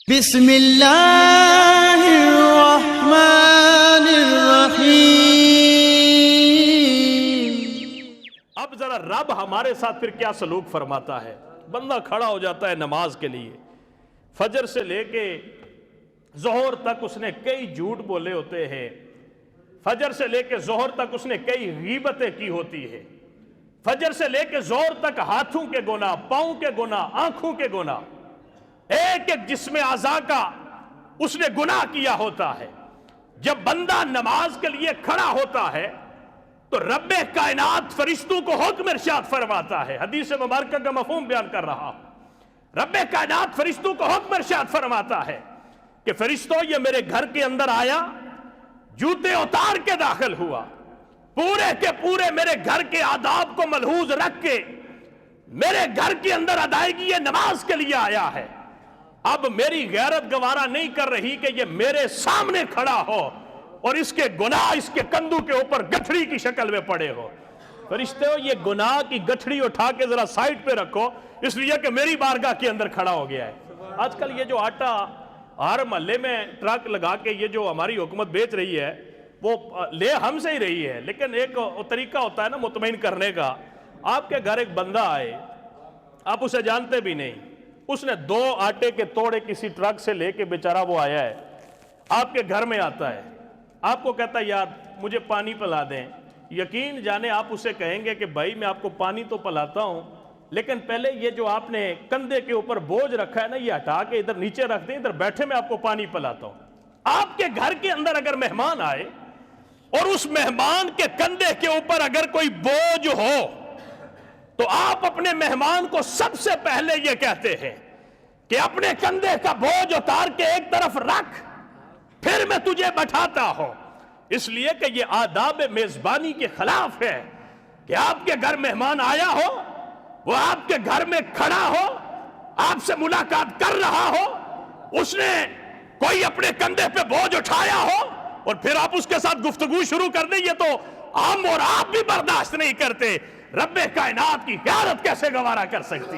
بسم اللہ الرحمن الرحیم۔ اب ذرا رب ہمارے ساتھ پھر کیا سلوک فرماتا ہے۔ بندہ کھڑا ہو جاتا ہے نماز کے لیے، فجر سے لے کے ظہر تک اس نے کئی جھوٹ بولے ہوتے ہیں، فجر سے لے کے ظہر تک اس نے کئی غیبتیں کی ہوتی ہے، فجر سے لے کے ظہر تک ہاتھوں کے گناہ، پاؤں کے گناہ، آنکھوں کے گناہ، ایک ایک جسم اعضاء کا اس نے گناہ کیا ہوتا ہے۔ جب بندہ نماز کے لیے کھڑا ہوتا ہے تو رب کائنات فرشتوں کو حکم ارشاد فرماتا ہے۔ حدیث مبارکہ کا مفہوم بیان کر رہا ہوں۔ رب کائنات فرشتوں کو حکم ارشاد فرماتا ہے کہ فرشتوں یہ میرے گھر کے اندر آیا، جوتے اتار کے داخل ہوا، پورے کے پورے میرے گھر کے آداب کو ملحوظ رکھ کے میرے گھر کے اندر ادائیگی نماز کے لیے آیا ہے۔ اب میری غیرت گوارا نہیں کر رہی کہ یہ میرے سامنے کھڑا ہو اور اس کے گناہ اس کے کندھوں کے اوپر گٹھڑی کی شکل میں پڑے ہو۔ فرشتے ہو، یہ گناہ کی گٹھڑی اٹھا کے ذرا سائٹ پہ رکھو، اس لیے کہ میری بارگاہ کے اندر کھڑا ہو گیا ہے۔ آج کل یہ جو آٹا ہر محلے میں ٹرک لگا کے یہ جو ہماری حکومت بیچ رہی ہے وہ لے ہم سے ہی رہی ہے، لیکن ایک طریقہ ہوتا ہے نا مطمئن کرنے کا۔ آپ کے گھر ایک بندہ آئے، آپ اسے جانتے بھی نہیں، اس نے 2 آٹے کے توڑے کسی ٹرک سے لے کے بیچارہ وہ آیا ہے، آپ کے گھر میں آتا ہے، آپ کو کہتا ہے یار مجھے پانی پلا دیں۔ یقین جانے آپ اسے کہیں گے کہ بھائی میں آپ کو پانی تو پلاتا ہوں، لیکن پہلے یہ جو آپ نے کندھے کے اوپر بوجھ رکھا ہے نا یہ ہٹا کے ادھر نیچے رکھ دیں، ادھر بیٹھے میں آپ کو پانی پلاتا ہوں۔ آپ کے گھر کے اندر اگر مہمان آئے اور اس مہمان کے کندھے کے اوپر اگر کوئی بوجھ ہو تو آپ اپنے مہمان کو سب سے پہلے یہ کہتے ہیں کہ اپنے کندھے کا بوجھ اتار کے ایک طرف رکھ، پھر میں تجھے بٹھاتا ہوں۔ اس لیے کہ یہ آداب میزبانی کے خلاف ہے کہ آپ کے گھر مہمان آیا ہو، وہ آپ کے گھر میں کھڑا ہو، آپ سے ملاقات کر رہا ہو، اس نے کوئی اپنے کندھے پہ بوجھ اٹھایا ہو اور پھر آپ اس کے ساتھ گفتگو شروع کر دیں، یہ تو ہم اور آپ بھی برداشت نہیں کرتے۔ رب کائنات کی غیرت کیسے گوارا کر سکتی؟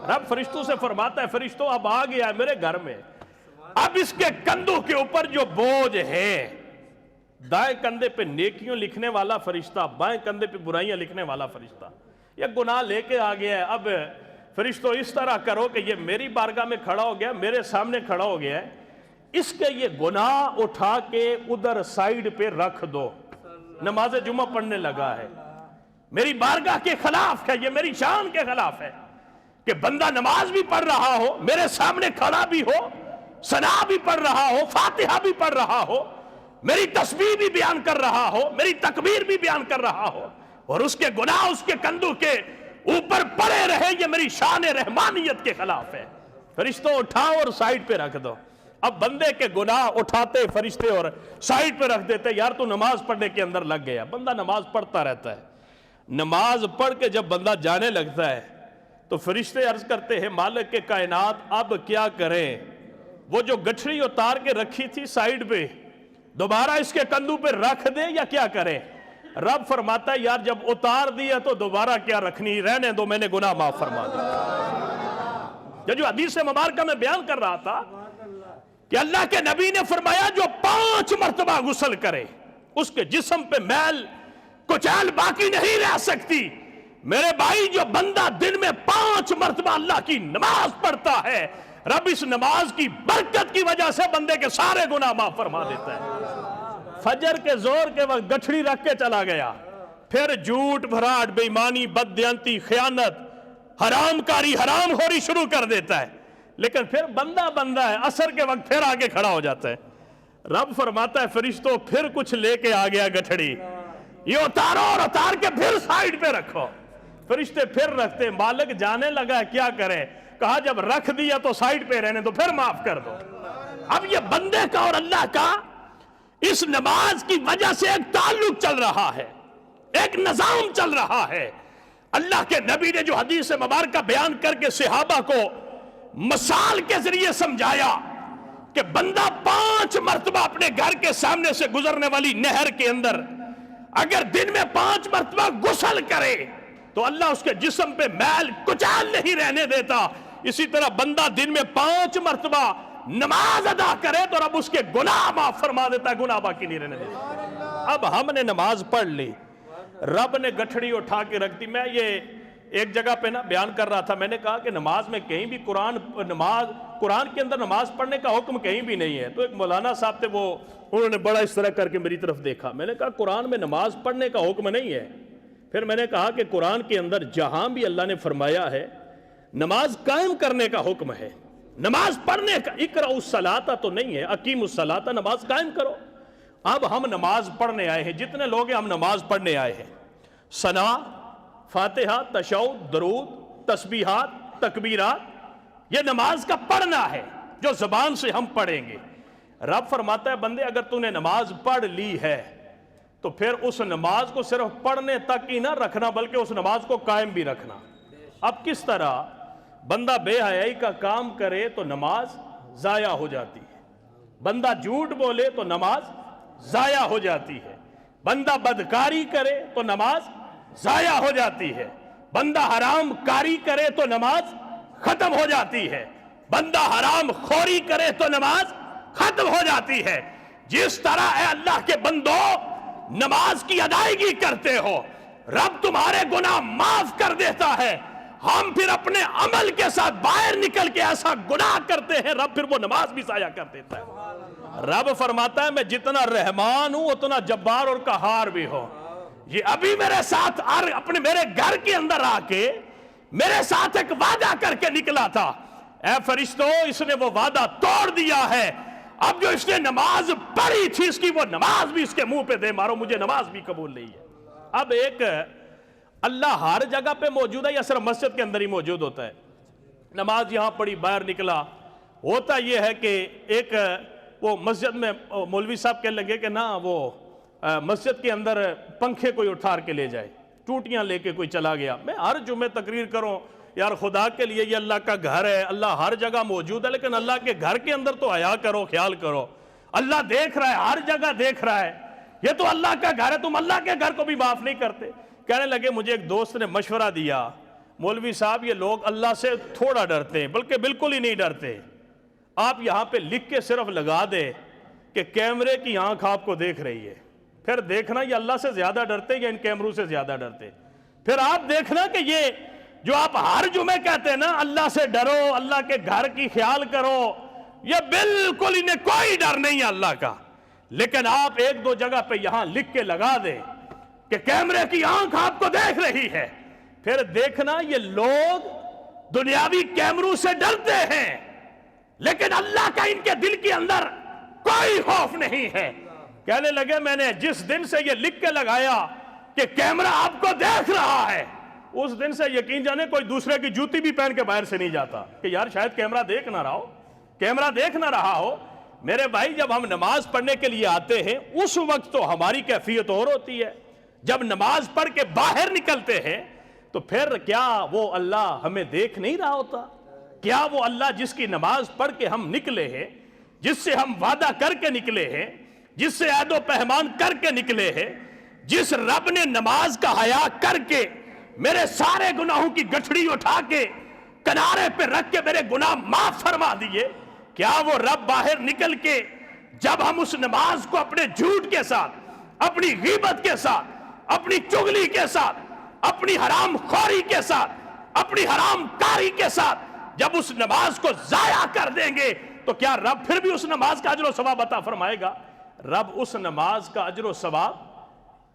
رب فرشتوں سے فرماتا ہے فرشتوں اب آ گیا ہے میرے گھر میں، اب اس کے کندھوں کے اوپر جو بوجھ ہے، دائیں کندھے پہ نیکیوں لکھنے والا فرشتہ، بائیں کندھے پہ برائیاں لکھنے والا فرشتہ، یہ گناہ لے کے آ گیا ہے۔ اب فرشتوں اس طرح کرو کہ یہ میری بارگاہ میں کھڑا ہو گیا، میرے سامنے کھڑا ہو گیا ہے، اس کے یہ گناہ اٹھا کے ادھر سائیڈ پہ رکھ دو۔ نماز جمعہ پڑھنے لگا ہے، میری بارگاہ کے خلاف ہے، یہ میری شان کے خلاف ہے کہ بندہ نماز بھی پڑھ رہا ہو، میرے سامنے کھڑا بھی ہو، ثنا بھی پڑھ رہا ہو، فاتحہ بھی پڑھ رہا ہو، میری تسبیح بھی بیان کر رہا ہو، میری تکبیر بھی بیان کر رہا ہو، اور اس کے گناہ اس کے کندھوں کے اوپر پڑے رہے، یہ میری شان رحمانیت کے خلاف ہے۔ فرشتوں اٹھاؤ اور سائیڈ پہ رکھ دو۔ اب بندے کے گناہ اٹھاتے فرشتے اور سائیڈ پہ رکھ دیتے، یار تو نماز پڑھنے کے اندر لگ گیا۔ بندہ نماز پڑھتا رہتا ہے، نماز پڑھ کے جب بندہ جانے لگتا ہے تو فرشتے عرض کرتے ہیں مالک کے کائنات اب کیا کریں؟ وہ جو گٹھڑی اتار کے رکھی تھی سائیڈ پہ دوبارہ اس کے کندھوں پہ رکھ دیں یا کیا کریں؟ رب فرماتا ہے یار جب اتار دیا تو دوبارہ کیا رکھنی، رہنے دو، میں نے گناہ معاف فرما دیا۔ جو حدیث مبارکہ میں بیان کر رہا تھا کہ اللہ کے نبی نے فرمایا جو 5 مرتبہ غسل کرے اس کے جسم پہ میل کچیل باقی نہیں رہ سکتی۔ میرے بھائی جو بندہ دن میں 5 مرتبہ اللہ کی نماز پڑھتا ہے، رب اس نماز کی برکت کی وجہ سے بندے کے سارے گناہ معاف فرما دیتا ہے۔ فجر کے زور کے وقت گٹھڑی رکھ کے چلا گیا، پھر جھوٹ بھراٹ، بے ایمانی، بددیانتی، خیانت، حرام کاری، حرام خوری شروع کر دیتا ہے، لیکن پھر بندہ ہے، عصر کے وقت پھر آگے کھڑا ہو جاتا ہے۔ رب فرماتا ہے فرشتوں پھر کچھ لے کے آ گیا گٹھڑی، یہ اتارو اور اتار کے پھر سائیڈ پہ رکھو۔ فرشتے پھر رکھتے، مالک جانے لگا ہے کیا کرے؟ کہا جب رکھ دیا تو سائیڈ پہ رہنے دو، پھر معاف کر دو۔ اب یہ بندے کا اور اللہ کا اس نماز کی وجہ سے ایک تعلق چل رہا ہے، ایک نظام چل رہا ہے۔ اللہ کے نبی نے جو حدیث مبارکہ بیان کر کے صحابہ کو مثال کے ذریعے سمجھایا کہ بندہ 5 مرتبہ اپنے گھر کے سامنے سے گزرنے والی نہر کے اندر اگر دن میں 5 مرتبہ غسل کرے تو اللہ اس کے جسم پہ میل کچال نہیں رہنے دیتا، اسی طرح بندہ دن میں 5 مرتبہ نماز ادا کرے تو رب اس کے گناہ معاف فرما دیتا ہے، گناہ باقی نہیں رہنے دیتا۔ اب ہم نے نماز پڑھ لی، رب نے گٹھڑی اٹھا کے رکھ دی۔ میں یہ ایک جگہ پہ نا بیان کر رہا تھا، میں نے کہا کہ نماز میں کہیں بھی قرآن کے اندر نماز پڑھنے کا حکم کہیں بھی نہیں ہے۔ تو ایک مولانا صاحب تھے، وہ انہوں نے بڑا اس طرح کر کے میری طرف دیکھا، میں نے کہا قرآن میں نماز پڑھنے کا حکم نہیں ہے۔ پھر میں نے کہا کہ قرآن کے اندر جہاں بھی اللہ نے فرمایا ہے نماز قائم کرنے کا حکم ہے، نماز پڑھنے کا، اقرأوا الصلاۃ تو نہیں ہے، اقیموا الصلاۃ، نماز قائم کرو۔ اب ہم نماز پڑھنے آئے ہیں، جتنے لوگ ہیں ہم نماز پڑھنے آئے ہیں، ثنا، فاتحہ، تشہد، درود، تسبیحات، تکبیرات، یہ نماز کا پڑھنا ہے جو زبان سے ہم پڑھیں گے۔ رب فرماتا ہے بندے اگر تو نے نماز پڑھ لی ہے تو پھر اس نماز کو صرف پڑھنے تک ہی نہ رکھنا بلکہ اس نماز کو قائم بھی رکھنا۔ اب کس طرح بندہ بے حیائی کا کام کرے تو نماز ضائع ہو جاتی ہے، بندہ جھوٹ بولے تو نماز ضائع ہو جاتی ہے، بندہ بدکاری کرے تو نماز ضائع ہو جاتی ہے، بندہ حرام کاری کرے تو نماز ختم ہو جاتی ہے، بندہ حرام خوری کرے تو نماز ختم ہو جاتی ہے۔ جس طرح اے اللہ کے بندو نماز کی ادائیگی کرتے ہو رب تمہارے گناہ معاف کر دیتا ہے، ہم پھر اپنے عمل کے ساتھ باہر نکل کے ایسا گناہ کرتے ہیں رب پھر وہ نماز بھی ضائع کر دیتا ہے۔ رب فرماتا ہے میں جتنا رحمان ہوں اتنا جبار اور قہار بھی ہوں۔ یہ ابھی میرے ساتھ اپنے میرے گھر کے اندر آ کے میرے ساتھ ایک وعدہ کر کے نکلا تھا، اے فرشتوں اس نے وہ وعدہ توڑ دیا ہے، اب جو اس نے نماز پڑھی تھی اس کی وہ نماز بھی اس کے منہ پہ دے مارو، مجھے نماز بھی قبول نہیں ہے۔ اب ایک اللہ ہر جگہ پہ موجود ہے یا صرف مسجد کے اندر ہی موجود ہوتا ہے؟ نماز یہاں پڑھی باہر نکلا، ہوتا یہ ہے کہ ایک وہ مسجد میں مولوی صاحب کہنے لگے کہ نہ وہ مسجد کے اندر پنکھے کوئی اٹھار کے لے جائے، ٹوٹیاں لے کے کوئی چلا گیا۔ میں ہر جمعے تقریر کروں یار خدا کے لیے یہ اللہ کا گھر ہے، اللہ ہر جگہ موجود ہے، لیکن اللہ کے گھر کے اندر تو حیا کرو، خیال کرو، اللہ دیکھ رہا ہے، ہر جگہ دیکھ رہا ہے، یہ تو اللہ کا گھر ہے، تم اللہ کے گھر کو بھی معاف نہیں کرتے۔ کہنے لگے مجھے ایک دوست نے مشورہ دیا، مولوی صاحب یہ لوگ اللہ سے تھوڑا ڈرتے ہیں بلکہ بالکل ہی نہیں ڈرتے، آپ یہاں پہ لکھ کے صرف لگا دے کہ کیمرے کی آنکھ آپ کو دیکھ رہی ہے، پھر دیکھنا یہ اللہ سے زیادہ ڈرتے یا ان کیمروں سے زیادہ ڈرتے، پھر آپ دیکھنا کہ یہ جو آپ ہر جمعے کہتے ہیں نا اللہ سے ڈرو، اللہ کے گھر کی خیال کرو، یہ بالکل انہیں کوئی ڈر نہیں ہے اللہ کا، لیکن آپ ایک دو جگہ پہ یہاں لکھ کے لگا دیں کہ کیمرے کی آنکھ آپ کو دیکھ رہی ہے، پھر دیکھنا یہ لوگ دنیاوی کیمروں سے ڈرتے ہیں لیکن اللہ کا ان کے دل کے اندر کوئی خوف نہیں ہے۔ کہنے لگے میں نے جس دن سے یہ لکھ کے لگایا کہ کیمرہ آپ کو دیکھ رہا ہے اس دن سے یقین جانے کوئی دوسرے کی جوتی بھی پہن کے باہر سے نہیں جاتا کہ یار شاید کیمرہ دیکھ نہ رہا ہو، کیمرہ دیکھ نہ رہا ہو۔ میرے بھائی جب ہم نماز پڑھنے کے لیے آتے ہیں اس وقت تو ہماری کیفیت اور ہوتی ہے، جب نماز پڑھ کے باہر نکلتے ہیں تو پھر کیا وہ اللہ ہمیں دیکھ نہیں رہا ہوتا؟ کیا وہ اللہ جس کی نماز پڑھ کے ہم نکلے ہیں، جس سے ہم وعدہ کر کے نکلے ہیں، جس سے عہد و پیمان کر کے نکلے ہیں، جس رب نے نماز کا حیا کر کے میرے سارے گناہوں کی گٹھڑی اٹھا کے کنارے پہ رکھ کے میرے گناہ معاف فرما دیے، کیا وہ رب باہر نکل کے جب ہم اس نماز کو اپنے جھوٹ کے ساتھ، اپنی غیبت کے ساتھ، اپنی چغلی کے ساتھ، اپنی حرام خوری کے ساتھ، اپنی حرام کاری کے ساتھ جب اس نماز کو ضائع کر دیں گے تو کیا رب پھر بھی اس نماز کا اجر و ثواب عطا فرمائے گا؟ رب اس نماز کا اجر و ثواب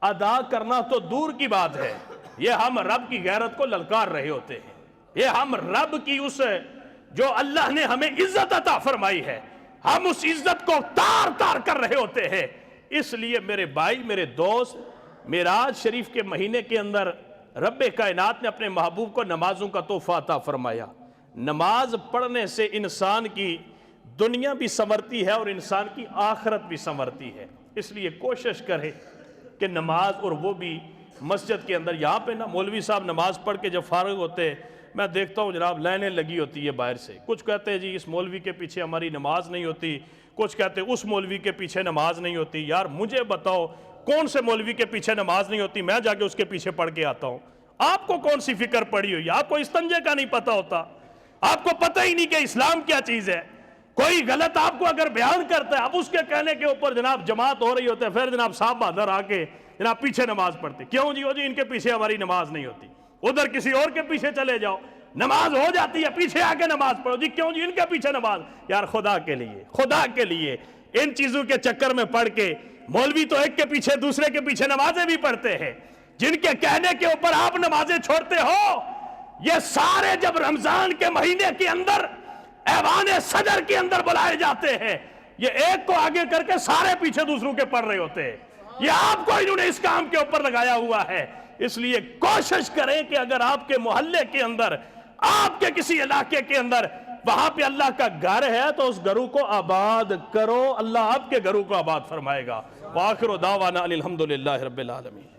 ادا کرنا تو دور کی بات ہے، یہ ہم رب کی غیرت کو للکار رہے ہوتے ہیں، یہ ہم رب کی اس جو اللہ نے ہمیں عزت عطا فرمائی ہے ہم اس عزت کو تار تار کر رہے ہوتے ہیں۔ اس لیے میرے بھائی، میرے دوست، معراج شریف کے مہینے کے اندر رب کائنات نے اپنے محبوب کو نمازوں کا تحفہ عطا فرمایا۔ نماز پڑھنے سے انسان کی دنیا بھی سنورتی ہے اور انسان کی آخرت بھی سنورتی ہے، اس لیے کوشش کرے کہ نماز، اور وہ بھی مسجد کے اندر۔ یہاں پہ نا مولوی صاحب نماز پڑھ کے جب فارغ ہوتے میں دیکھتا ہوں جناب لائنیں لگی ہوتی ہے باہر سے، کچھ کہتے ہیں جی اس مولوی کے پیچھے ہماری نماز نہیں ہوتی، کچھ کہتے ہیں اس مولوی کے پیچھے نماز نہیں ہوتی۔ یار مجھے بتاؤ کون سے مولوی کے پیچھے نماز نہیں ہوتی، میں جا کے اس کے پیچھے پڑھ کے آتا ہوں۔ آپ کو کون سی فکر پڑی ہوئی؟ آپ کو استنجے کا نہیں پتا ہوتا؟ آپ کو پتہ ہی نہیں کہ اسلام کیا چیز ہے. کوئی غلط آپ کو اگر بیان کرتا ہے، اب اس کے کہنے کے اوپر جناب جماعت ہو رہی ہوتے ہے، پھر جناب صاحب بہادر آ کے جناب پیچھے نماز پڑھتے. کیوں جی؟ ان کے پیچھے ہماری نماز نہیں ہوتی. ادھر کسی اور کے پیچھے چلے جاؤ، نماز ہو جاتی ہے، پیچھے آ کے نماز پڑھو. جی کیوں جی؟ ان کے پیچھے نماز. یار خدا کے لیے ان چیزوں کے چکر میں پڑھ کے مولوی تو ایک کے پیچھے دوسرے کے پیچھے نمازیں بھی پڑھتے ہیں، جن کے کہنے کے اوپر آپ نمازیں چھوڑتے ہو. یہ سارے جب رمضان کے مہینے کے اندر ایوان صدر کے اندر بلائے جاتے ہیں، یہ ایک کو آگے کر کے سارے پیچھے دوسروں کے پڑھ رہے ہوتے ہیں. یہ آپ کو انہوں نے اس کام کے اوپر لگایا ہوا ہے. اس لیے کوشش کریں کہ اگر آپ کے محلے کے اندر، آپ کے کسی علاقے کے اندر وہاں پہ اللہ کا گھر ہے تو اس گھروں کو آباد کرو. اللہ آپ کے گھروں کو آباد فرمائے گا. وآخر دعوانا الحمدللہ رب العالمین.